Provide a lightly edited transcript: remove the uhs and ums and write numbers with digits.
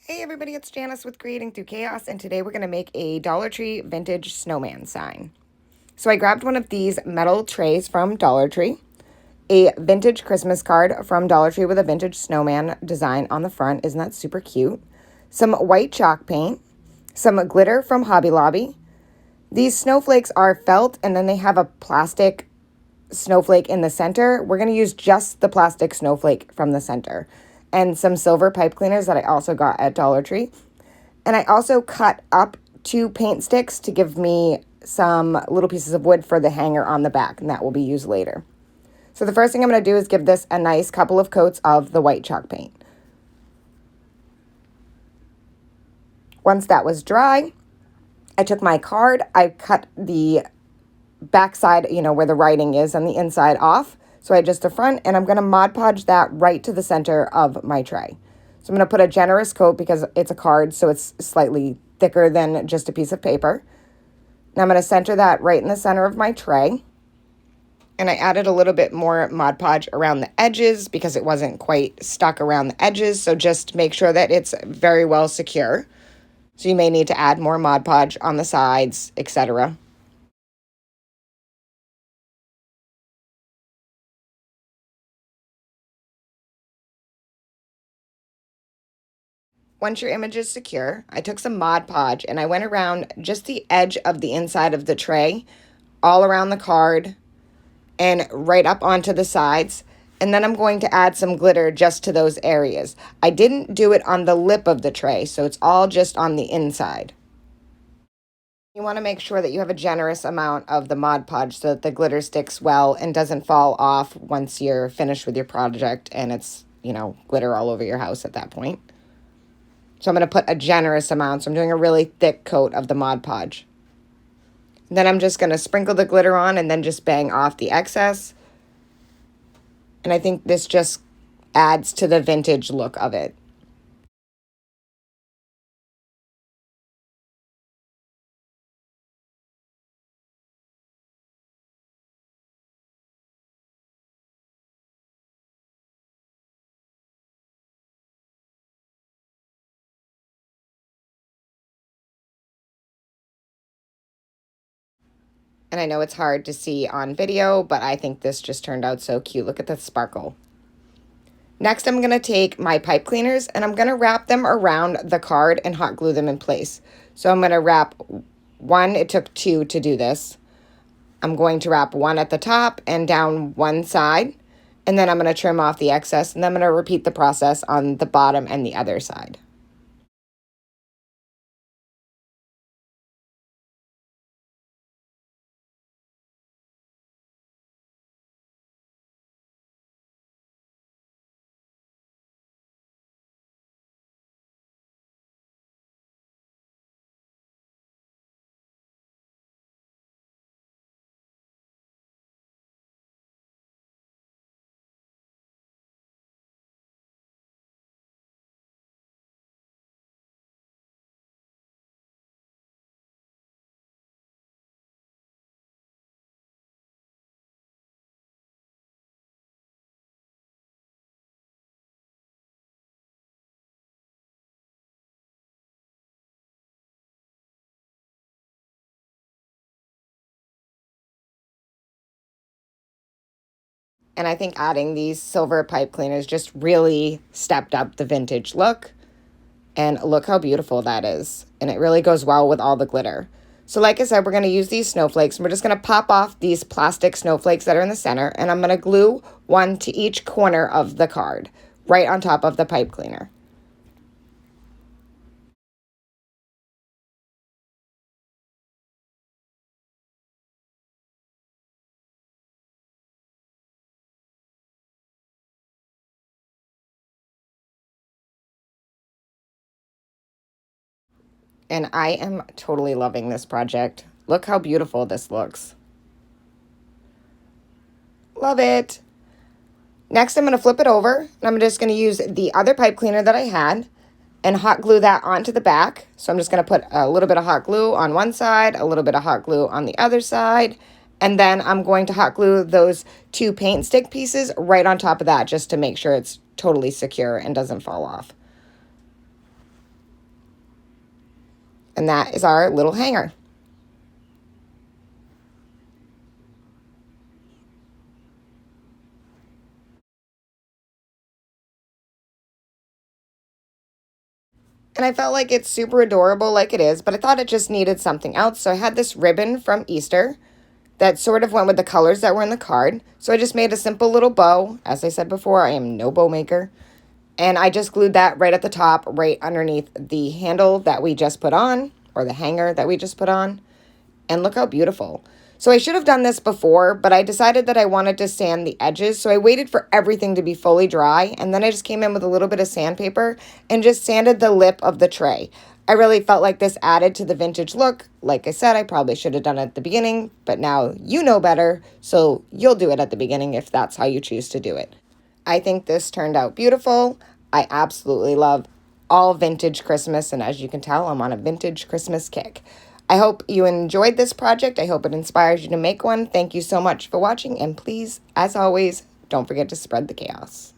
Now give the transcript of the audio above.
Hey everybody, it's Janice with Creating Through Chaos, and today we're going to make a Dollar Tree vintage snowman sign. So I grabbed one of these metal trays from Dollar Tree, a vintage Christmas card from Dollar Tree with a vintage snowman design on the front. Isn't that super cute? Some white chalk paint, some glitter from Hobby Lobby. These snowflakes are felt, and then they have a plastic snowflake in the center. We're going to use just the plastic snowflake from the center. And some silver pipe cleaners that I also got at Dollar Tree. And I also cut up 2 paint sticks to give me some little pieces of wood for the hanger on the back, and that will be used later. So the first thing I'm going to do is give this a nice couple of coats of the white chalk paint. Once that was dry, I took my card, I cut the backside, where the writing is, on the inside off. So I just the front, and I'm going to Mod Podge that right to the center of my tray. So I'm going to put a generous coat because it's a card, so it's slightly thicker than just a piece of paper. Now I'm going to center that right in the center of my tray. And I added a little bit more Mod Podge around the edges because it wasn't quite stuck around the edges. So just make sure that it's very well secure. So you may need to add more Mod Podge on the sides, etc. Once your image is secure, I took some Mod Podge and I went around just the edge of the inside of the tray, all around the card, and right up onto the sides. And then I'm going to add some glitter just to those areas. I didn't do it on the lip of the tray, so it's all just on the inside. You want to make sure that you have a generous amount of the Mod Podge so that the glitter sticks well and doesn't fall off once you're finished with your project and it's, glitter all over your house at that point. So I'm going to put a generous amount. So I'm doing a really thick coat of the Mod Podge. And then I'm just going to sprinkle the glitter on and then just bang off the excess. And I think this just adds to the vintage look of it. And I know it's hard to see on video, but I think this just turned out so cute. Look at the sparkle. Next, I'm going to take my pipe cleaners and I'm going to wrap them around the card and hot glue them in place. So I'm going to wrap one. It took 2 to do this. I'm going to wrap one at the top and down one side. And then I'm going to trim off the excess. And then I'm going to repeat the process on the bottom and the other side. And I think adding these silver pipe cleaners just really stepped up the vintage look. And look how beautiful that is. And it really goes well with all the glitter. So like I said, we're going to use these snowflakes. And we're just going to pop off these plastic snowflakes that are in the center. And I'm going to glue one to each corner of the card, right on top of the pipe cleaner. And I am totally loving this project. Look how beautiful this looks. Love it. Next, I'm going to flip it over. And I'm just going to use the other pipe cleaner that I had and hot glue that onto the back. So I'm just going to put a little bit of hot glue on one side, a little bit of hot glue on the other side. And then I'm going to hot glue those 2 paint stick pieces right on top of that just to make sure it's totally secure and doesn't fall off. And that is our little hanger. And I felt like it's super adorable like it is, but I thought it just needed something else. So I had this ribbon from Easter that sort of went with the colors that were in the card. So I just made a simple little bow. As I said before, I am no bow maker. And I just glued that right at the top, right underneath the handle that we just put on, or the hanger that we just put on. And look how beautiful. So I should have done this before, but I decided that I wanted to sand the edges. So I waited for everything to be fully dry. And then I just came in with a little bit of sandpaper and just sanded the lip of the tray. I really felt like this added to the vintage look. Like I said, I probably should have done it at the beginning, but now you know better. So you'll do it at the beginning if that's how you choose to do it. I think this turned out beautiful. I absolutely love all vintage Christmas, and as you can tell, I'm on a vintage Christmas kick. I hope you enjoyed this project. I hope it inspires you to make one. Thank you so much for watching, and please, as always, don't forget to spread the chaos.